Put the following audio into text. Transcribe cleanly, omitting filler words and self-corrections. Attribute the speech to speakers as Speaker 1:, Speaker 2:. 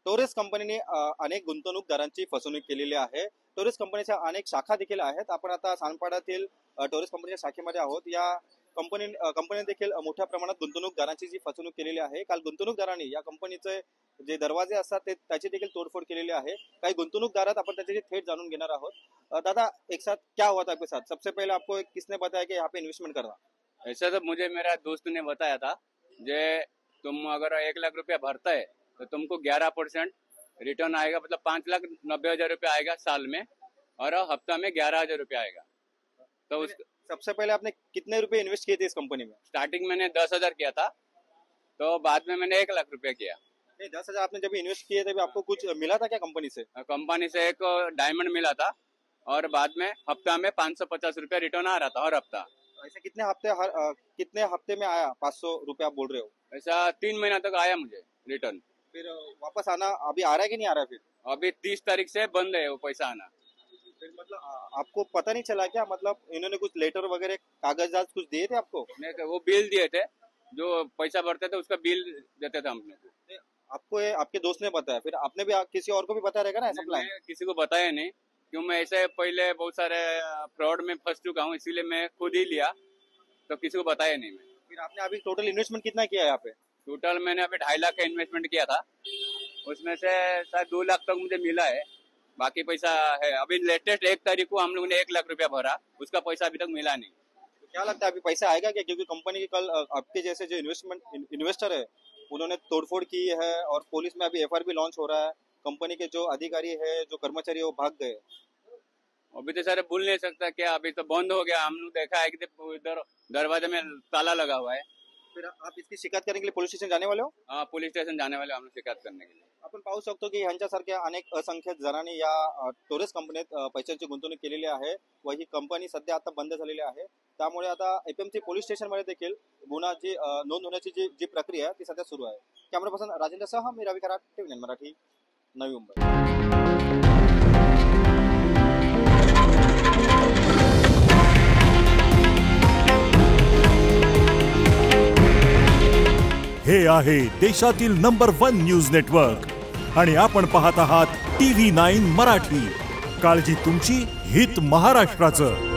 Speaker 1: Torres कंपनीने अनेक गुंतवणूकदारांची फसवणूक केलेली आहे। टोरेस कंपनीच्या अनेक शाखा देखील आहेत। आपण आता सानपाड्यातील टोरेस कंपनीच्या शाखेमध्ये आहोत। या कंपनीने देखील मोठ्या प्रमाणात गुंतवणूकदारांची जी फसवणूक केलेली आहे। काल गुंतवणूकदारांनी या कंपनीचे जे दरवाजे असतात त्याची देखील तोडफोड केलेली आहे। काही गुंतवणूकदारात आपण त्याचे थेट जाणून घेणार आहोत। दादा, एक साथ क्या हुआ था आपके साथ? सबसे पहले आपको किसने बताया कि यहाँ पे इन्वेस्टमेंट करना?
Speaker 2: ऐसा तो मुझे मेरा दोस्त ने बताया था, जे तुम अगर 1 लाख रुपया भरता है तो तुमको 11% रिटर्न आएगा, मतलब 5,90,000 रुपया आएगा साल में, और हफ्ता में 11,000 रुपया आएगा। तो
Speaker 1: सबसे पहले आपने कितने रुपए इन्वेस्ट किए थे इस कंपनी में?
Speaker 2: स्टार्टिंग मैंने 10,000 किया था, तो बाद में मैंने 1 लाख रुपया किया।
Speaker 1: नहीं, 10,000 आपने जब इन्वेस्ट किए थे आपको कुछ मिला था क्या कंपनी से?
Speaker 2: कंपनी से एक डायमंड मिला था, और बाद में हफ्ता में 550 रुपया रिटर्न आ रहा था हर हफ्ता।
Speaker 1: ऐसे कितने हफ्ते में आया 500 रुपया आप बोल रहे हो?
Speaker 2: ऐसा 3 महीना तक आया मुझे रिटर्न।
Speaker 1: फिर वापस आना अभी आ रहा है कि नहीं आ रहा है? फिर
Speaker 2: अभी 30 तारीख से बंद है वो पैसा आना।
Speaker 1: फिर मतलब आपको पता नहीं चला क्या? मतलब इन्होंने कुछ लेटर वगैरह कागजात कुछ दिए थे आपको?
Speaker 2: नहीं, वो बिल दिए थे, जो पैसा भरते थे उसका बिल देते थे हमने को।
Speaker 1: आपको आपके दोस्त ने बताया, फिर आपने भी किसी और को भी बताया रहेगा ना ऐसा प्लान?
Speaker 2: किसी को बताया नहीं, क्यों मैं ऐसे पहले बहुत सारे फ्रॉड में फंस चुका हूँ, इसीलिए मैं खुद ही लिया, तो किसी को बताया नहीं मैं।
Speaker 1: फिर आपने अभी टोटल इन्वेस्टमेंट कितना किया है यहाँ पे?
Speaker 2: टोटल मैंने अभी 2.5 लाख का इन्वेस्टमेंट किया था, उसमें से शायद 2 लाख तक मुझे मिला है, बाकी पैसा है। अभी लेटेस्ट 1 तारीख को हम लोगों ने 1 लाख रुपया भरा, उसका पैसा अभी तक मिला नहीं।
Speaker 1: तो क्या लगता है अभी पैसा आएगा क्या? क्योंकि कंपनी के कल आपके जैसे जो इन्वेस्टर है उन्होंने तोड़फोड़ की है, और पुलिस में अभी FIR भी लॉन्च हो रहा है। कंपनी के जो अधिकारी है, जो कर्मचारी है, वो भाग गए।
Speaker 2: अभी तो सर भूल नहीं सकता क्या, अभी तो बंद हो गया। हम लोग देखा है कि इधर दरवाजे में ताला लगा हुआ है।
Speaker 1: फिर आप इसकी शिकायत करने के लिए पुलिस स्टेशन जाने वाले हो?
Speaker 2: हाँ, पुलिस स्टेशन जाने वाले हम लोग शिकायत करने के लिए।
Speaker 1: आपण पाहू शकतो की ह्यांच्यासारख्या अनेक असंख्य जणांनी या टोरेस कंपनीत पैशांची गुंतवणूक केलेली आहे, व ही कंपनी सध्या आता बंद झालेली आहे। त्यामुळे आता FMC पोलीस स्टेशनमध्ये देखील गुन्ह्याची नोंद होण्याची जी प्रक्रिया ती सध्या सुरू आहे। कॅमेरा पर्सन राजेंद्र सह मी रवी कराड, TV9 मराठी, नवी मुंबई।
Speaker 3: हे आहे देशातील नंबर 1 न्यूज नेटवर्क, आणि आपण पाहत आहात TV9 मराठी। काळजी तुमची, हित महाराष्ट्राचं।